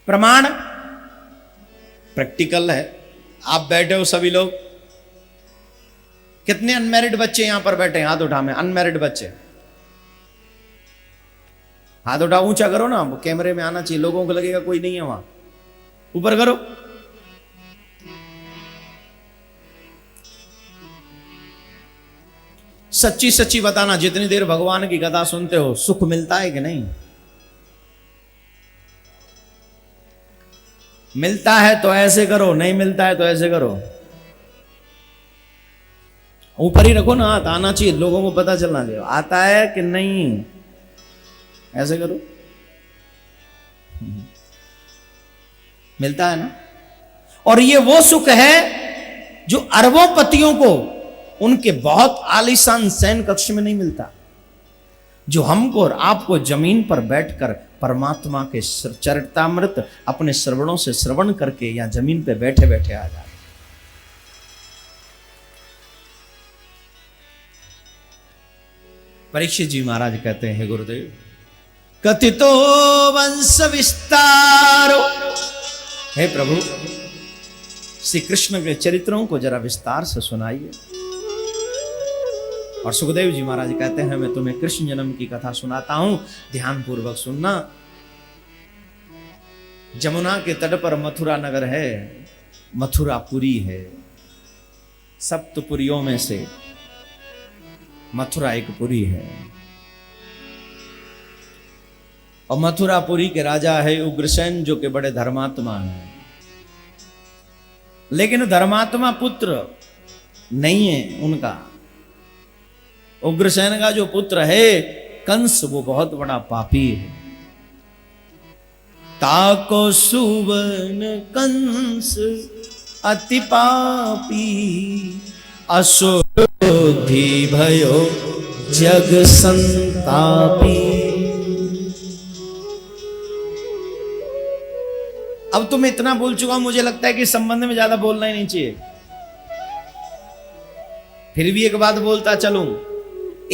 प्रमाण प्रैक्टिकल है। आप बैठे हो सभी लोग, कितने अनमैरिड बच्चे यहां पर बैठे हैं? हाथ उठा। में अनमैरिड बच्चे हाथ उठा, ऊंचा करो ना, कैमरे में आना चाहिए, लोगों को लगेगा कोई नहीं है वहां। ऊपर करो। सच्ची सच्ची बताना, जितनी देर भगवान की कथा सुनते हो सुख मिलता है कि नहीं? मिलता है तो ऐसे करो, नहीं मिलता है तो ऐसे करो। ऊपर ही रखो ना हाथ, आना चाहिए, लोगों को पता चलना चाहिए आता है कि नहीं। ऐसे करो। मिलता है ना? और ये वो सुख है जो अरबों पतियों को उनके बहुत आलीशान शयन कक्ष में नहीं मिलता, जो हमको और आपको जमीन पर बैठकर परमात्मा के चरितामृत अपने श्रवणों से श्रवण करके या जमीन पे बैठे बैठे आ जाए। परीक्षित जी महाराज कहते हैं, गुरुदेव कथितो वंश विस्तारो, हे प्रभु श्री कृष्ण के चरित्रों को जरा विस्तार से सुनाइए। और सुखदेव जी महाराज कहते हैं, मैं तुम्हें कृष्ण जन्म की कथा सुनाता हूं, ध्यान पूर्वक सुनना। जमुना के तट पर मथुरा नगर है, मथुरापुरी है। सप्तपुरियों में से मथुरा एक पुरी है। और मथुरापुरी के राजा है उग्रसेन, जो कि बड़े धर्मात्मा हैं। लेकिन धर्मात्मा पुत्र नहीं है उनका। उग्रसेन का जो पुत्र है कंस, वो बहुत बड़ा पापी है। ताको सुवन कंस अति पापी, असुर बुद्धि भयो जग संतापी। अब तो मैं इतना बोल चुका हूं, मुझे लगता है कि संबंध में ज्यादा बोलना ही नहीं चाहिए। फिर भी एक बात बोलता चलूं।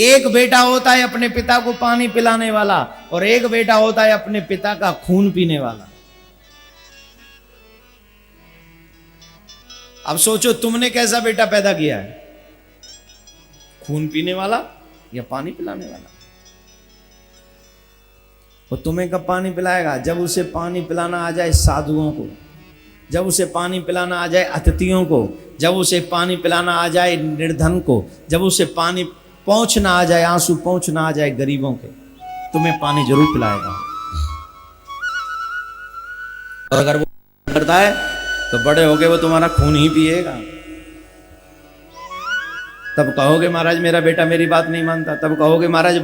एक बेटा होता है अपने पिता को पानी पिलाने वाला, और एक बेटा होता है अपने पिता का खून पीने वाला। अब सोचो तुमने कैसा बेटा पैदा किया है, खून पीने वाला या पानी पिलाने वाला? वो तुम्हें कब पानी पिलाएगा? जब उसे पानी पिलाना आ जाए साधुओं को, जब उसे पानी पिलाना आ जाए अतिथियों को, जब उसे पानी पिलाना आ जाए निर्धन को, जब उसे पानी पहुंचना आ जाए, आंसू पहुंचना आ जाए गरीबों के, तुम्हें पानी जरूर पिलाएगा। और अगर वो करता है तो बड़े होके वो तुम्हारा खून ही पिएगा। तब कहोगे महाराज मेरा बेटा मेरी बात नहीं मानता, तब कहोगे महाराज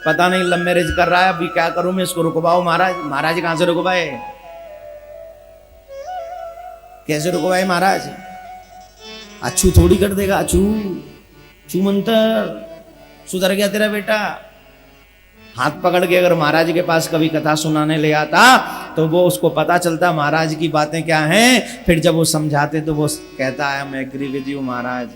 पता नहीं लव मैरिज कर रहा है, अभी क्या करूं मैं, इसको रुकवाओ महाराज। महाराज कहां से रुकवाए, कैसे रुकवाए महाराज? अच्छू थोड़ी कर देगा, अच्छू छू मंतर, सुधर गया तेरा बेटा। हाथ पकड़ के अगर महाराज के पास कभी कथा सुनाने ले आता तो वो उसको पता चलता महाराज की बातें क्या हैं। फिर जब वो समझाते तो वो कहता है मैं agree with you Maharaj,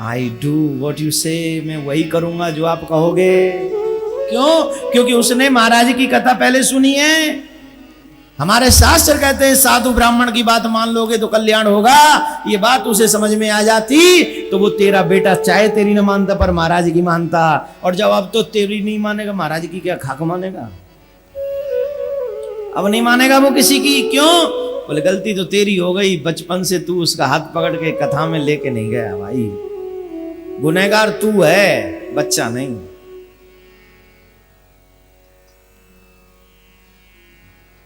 I do what you say, मैं वही करूंगा जो आप कहोगे। क्यों? क्योंकि उसने महाराज की कथा पहले सुनी है। हमारे शास्त्र कहते हैं साधु ब्राह्मण की बात मान लोगे तो कल्याण होगा। ये बात उसे समझ में आ जाती तो वो तेरा बेटा चाहे तेरी न मानता पर महाराज की मानता। और जब अब तो तेरी नहीं मानेगा, महाराज की क्या खाक मानेगा? अब नहीं मानेगा वो किसी की। क्यों? बोले गलती तो तेरी हो गई, बचपन से तू उसका हाथ पकड़ के कथा में लेके नहीं गया भाई। गुनहगार तू है, बच्चा नहीं।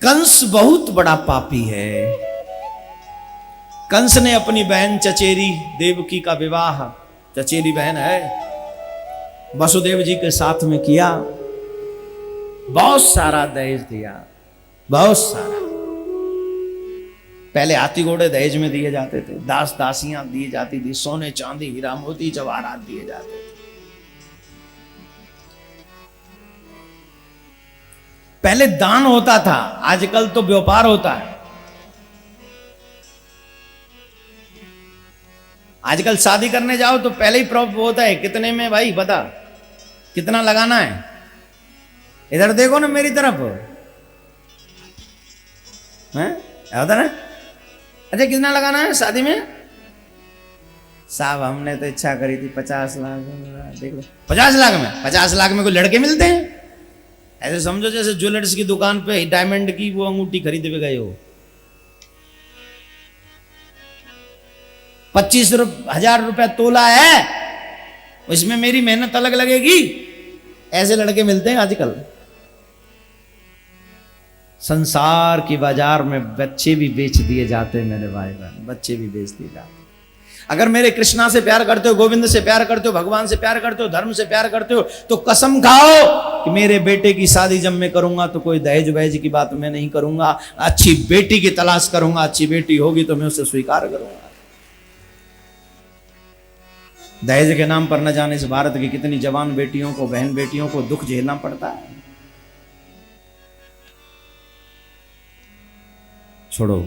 कंस बहुत बड़ा पापी है। कंस ने अपनी बहन चचेरी देवकी का विवाह, चचेरी बहन है, वसुदेव जी के साथ में किया। बहुत सारा दहेज दिया, बहुत सारा। पहले हाथी घोड़े दहेज में दिए जाते थे, दास दासियां दी जाती थी, सोने चांदी हीरा मोती जवाहरात दिए जाते थे। पहले दान होता था, आजकल तो व्यापार होता है। आजकल शादी करने जाओ तो पहले ही प्रॉप होता है, कितने में भाई बता, कितना लगाना है। इधर देखो ना मेरी तरफ, हैं, होता ना। अच्छा कितना लगाना है शादी में? साहब हमने तो इच्छा करी थी 50 लाख। देख लो 50 लाख में, 50 लाख में कोई लड़के मिलते हैं? ऐसे समझो जैसे ज्वेलर्स की दुकान पे डायमंड की वो अंगूठी खरीदे हुए गए हो। 25,000 रुपया तोला है, इसमें मेरी मेहनत अलग लगेगी। ऐसे लड़के मिलते हैं आजकल। संसार की बाजार में बच्चे भी बेच दिए जाते हैं मेरे भाई बहन, बच्चे भी बेच दिए जाते हैं। अगर मेरे कृष्णा से प्यार करते हो, गोविंद से प्यार करते हो, भगवान से प्यार करते हो, धर्म से प्यार करते हो, तो कसम खाओ कि मेरे बेटे की शादी जब मैं करूंगा तो कोई दहेज वहेज की बात मैं नहीं करूंगा। अच्छी बेटी की तलाश करूंगा, अच्छी बेटी होगी तो मैं उसे स्वीकार करूंगा। दहेज के नाम पर न जाने से भारत की कितनी जवान बेटियों को, बहन बेटियों को दुख झेलना पड़ता है। छोड़ो,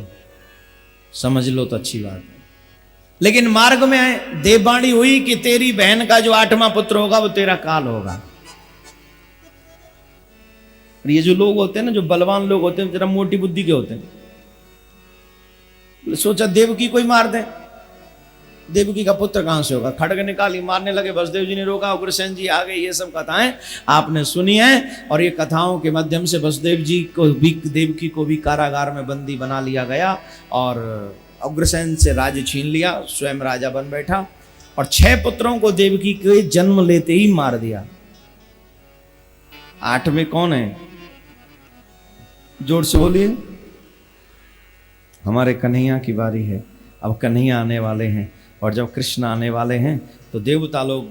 समझ लो तो अच्छी बात है। लेकिन मार्ग में देववाणी हुई कि तेरी बहन का जो 8वां पुत्र होगा वो तेरा काल होगा। ये जो लोग होते हैं ना, जो बलवान लोग होते हैं, जरा मोटी बुद्धि के होते हैं, सोचा देवकी कोई मार दे। देवकी का पुत्र कहां से होगा? खड़ग निकाली, मारने लगे। वसुदेव जी ने रोका, उग्रसेन जी आ गए। ये सब कथाएं आपने सुनी है, और ये कथाओं के माध्यम से वसुदेव जी को भी, देवकी को भी कारागार में बंदी बना लिया गया और उग्रसेन से राज्य छीन लिया, स्वयं राजा बन बैठा। और 6 पुत्रों को देवकी के जन्म लेते ही मार दिया। 8वें कौन है? जोर से बोलिए। हमारे कन्हैया की बारी है। अब कन्हैया आने वाले हैं, और जब कृष्ण आने वाले हैं तो देवता लोग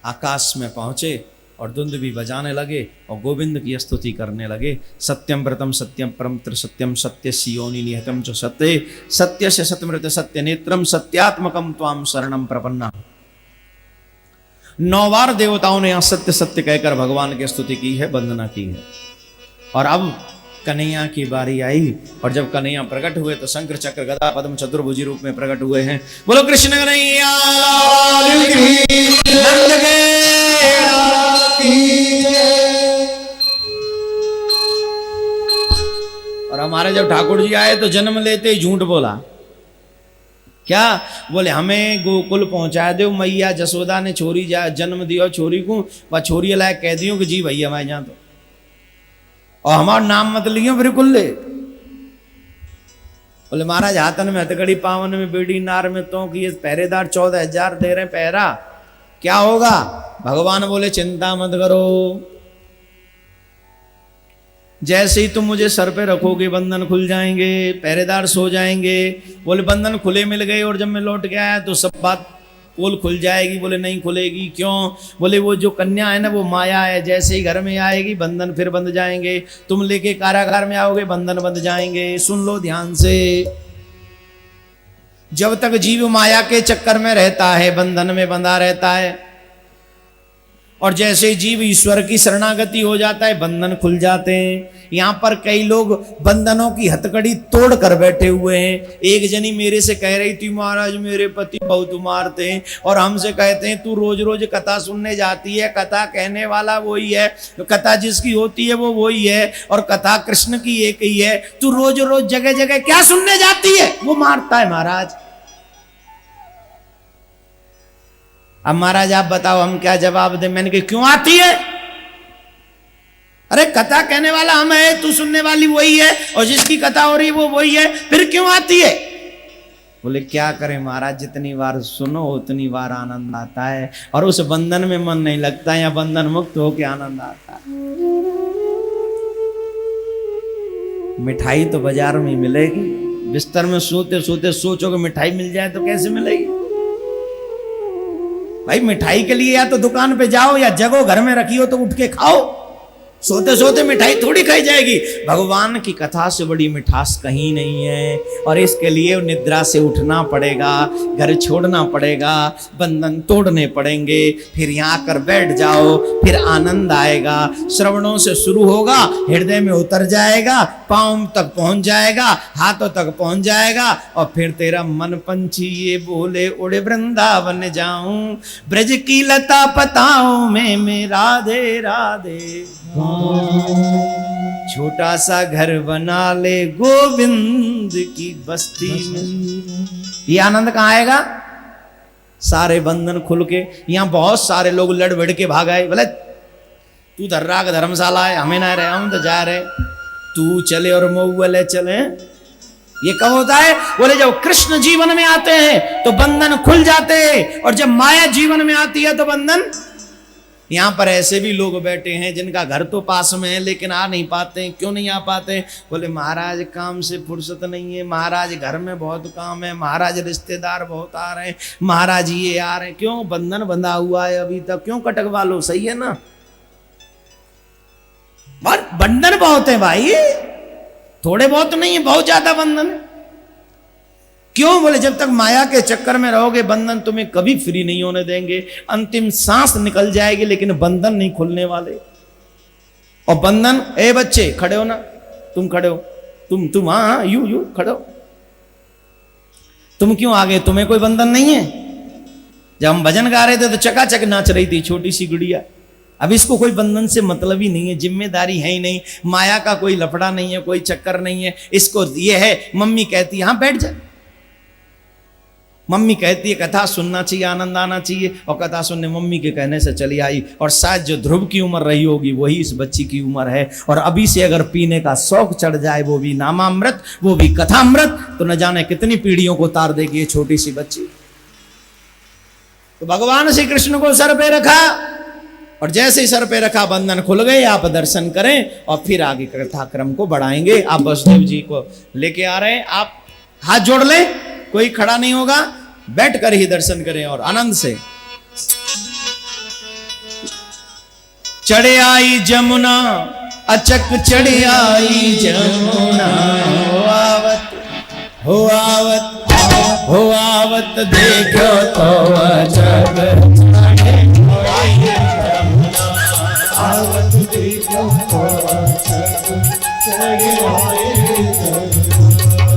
आकाश में पहुंचे और धुंध भी बजाने लगे और गोविंद की स्तुति करने लगे। सत्यम व्रतम सत्यम परमत्र सत्यम सत्य सियोनि निहतम च सत्य सत्य से सतमृत सत्य नेत्रम सत्यात्मकम त्वाम शरणम प्रपन्ना। 9 बार देवताओं ने यहां सत्य सत्य कहकर भगवान की स्तुति की है, वंदना की है। और अब कन्हैया की बारी आई, और जब कन्हैया प्रकट हुए तो शंकर चक्र गदा पद्म चतुर्भुजी रूप में प्रकट हुए हैं। बोलो कृष्ण कन्हैया नंद और हमारे जब ठाकुर जी आए तो जन्म लेते ही झूठ बोला। क्या बोले? हमें गोकुल पहुंचा दो मैया जसोदा ने छोरी जन्म दिया छोरी को, वह छोरी लायक कह दियो कि जी भैया मैं जहां तो, और हमारा नाम मत लियो बिल्कुल ले। बोले महाराज हाथन में हथकड़ी पावन में बेड़ी नार में तो कि ये पहरेदार 14,000 दे रहे पहरा, क्या होगा? भगवान बोले चिंता मत करो, जैसे ही तुम मुझे सर पे रखोगे बंधन खुल जाएंगे, पहरेदार सो जाएंगे। बोले बंधन खुले मिल गए, और जब मैं लौट के आया तो सब बात पोल खुल जाएगी। बोले नहीं खुलेगी। क्यों? बोले वो जो कन्या है ना वो माया है, जैसे ही घर में आएगी बंधन फिर बंध जाएंगे। तुम लेके कारागार में आओगे बंधन बंध जाएंगे। सुन लो ध्यान से, जब तक जीव माया के चक्कर में रहता है बंधन में बंधा रहता है, और जैसे ही जीव ईश्वर की शरणागति हो जाता है बंधन खुल जाते हैं। यहाँ पर कई लोग बंधनों की हथकड़ी तोड़ कर बैठे हुए हैं। एक जनी मेरे से कह रही थी महाराज मेरे पति बहुत मारते हैं, और हमसे कहते हैं तू रोज रोज कथा सुनने जाती है। कथा कहने वाला वही है, कथा जिसकी होती है वो वही है, और कथा कृष्ण की एक ही है। तू रोज रोज जगह जगह क्या सुनने जाती है? वो मारता है महाराज। अब महाराज आप बताओ हम क्या जवाब दें? मैंने कहा क्यों आती है? अरे कथा कहने वाला हम है, तू सुनने वाली वही है, और जिसकी कथा हो रही है वो वही है, फिर क्यों आती है? बोले क्या करें महाराज, जितनी बार सुनो उतनी बार आनंद आता है, और उस बंधन में मन नहीं लगता, या बंधन मुक्त होकर आनंद आता है। मिठाई तो बाजार में मिलेगी, बिस्तर में सोते सोते सोचो कि मिठाई मिल जाए तो कैसे मिलेगी? भाई मिठाई के लिए या तो दुकान पे जाओ, या जगो घर में रखी हो तो उठ के खाओ। सोते सोते मिठाई थोड़ी खाई जाएगी। भगवान की कथा से बड़ी मिठास कहीं नहीं है, और इसके लिए निद्रा से उठना पड़ेगा, घर छोड़ना पड़ेगा, बंधन तोड़ने पड़ेंगे, फिर यहाँ आकर बैठ जाओ, फिर आनंद आएगा। श्रवणों से शुरू होगा, हृदय में उतर जाएगा, पांव तक पहुंच जाएगा, हाथों तक पहुंच जाएगा, और फिर तेरा मन पंछी ये बोले उड़े वृंदावन जाऊं, ब्रज की लता पताओं में राधे राधे। छोटा सा घर बना ले गोविंद की बस्ती में। ये आनंद कहाँ आएगा? सारे बंधन खुल के। यहाँ बहुत सारे लोग लड़ भिड़ के भाग आए, बोले तू धर्रा का धर्मशाला है, हमें ना रहे, हम तो जा रहे, तू चले और मऊले चले। ये कब होता है? बोले जब कृष्ण जीवन में आते हैं तो बंधन खुल जाते हैं, और जब माया जीवन में आती है तो बंधन। यहाँ पर ऐसे भी लोग बैठे हैं जिनका घर तो पास में है लेकिन आ नहीं पाते। क्यों नहीं आ पाते? बोले महाराज काम से फुर्सत नहीं है, महाराज घर में बहुत काम है, महाराज रिश्तेदार बहुत आ रहे हैं, महाराज ये आ रहे हैं। क्यों? बंधन बंधा हुआ है अभी तक, क्यों कटकवा लो? सही है ना? बंधन बहुत है भाई, थोड़े बहुत नहीं है, बहुत ज्यादा बंधन है। क्यों? बोले जब तक माया के चक्कर में रहोगे बंधन तुम्हें कभी फ्री नहीं होने देंगे। अंतिम सांस निकल जाएगी लेकिन बंधन नहीं खुलने वाले। और बंधन, ए बच्चे खड़े हो ना, तुम खड़े हो, तुम हाँ यू खड़े हो। तुम क्यों आ गए? तुम्हें कोई बंधन नहीं है? जब हम भजन गा रहे थे तो चकाचक नाच रही थी छोटी सी गुड़िया। अब इसको कोई बंधन से मतलब ही नहीं है, जिम्मेदारी है ही नहीं, माया का कोई लफड़ा नहीं है, कोई चक्कर नहीं है। इसको ये है, मम्मी कहती है हाँ बैठ जा, मम्मी कहती है कथा सुनना चाहिए, आनंद आना चाहिए, और कथा सुनने मम्मी के कहने से चली आई। और शायद जो ध्रुव की उम्र रही होगी वही इस बच्ची की उम्र है। और अभी से अगर पीने का शौक चढ़ जाए, वो भी नामामृत, वो भी कथामृत, तो न जाने कितनी पीढ़ियों को तार देगी ये छोटी सी बच्ची। तो भगवान श्री कृष्ण को सर पे रखा, और जैसे ही सर पे रखा बंधन खुल गए। आप दर्शन करें और फिर आगे कथा क्रम को बढ़ाएंगे। आप वसुदेव जी को लेके आ रहे हैं, आप हाथ जोड़ लें, कोई खड़ा नहीं होगा, बैठ कर ही दर्शन करें और आनंद से। चढ़े आई जमुना अचक चढ़े आई जमुना, हो आवत देखो तो अचक आवत देखो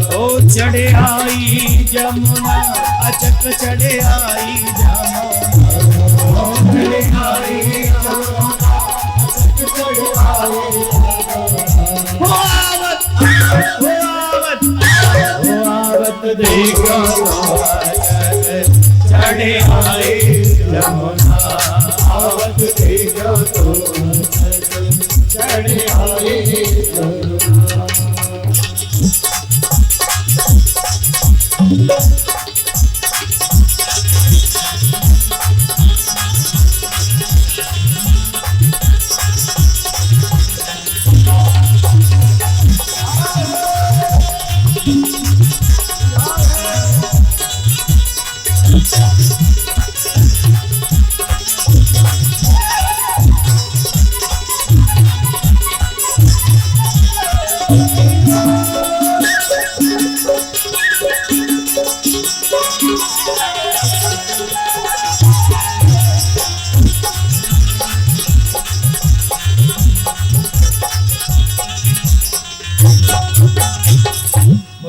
तो चढ़े आई जमुना अचक चढ़े आई जमुना, चढ़े आई जमुना अचक चढ़े आई आवत देखो चढ़े आई जमुना, आवत देखो तो चढ़े आई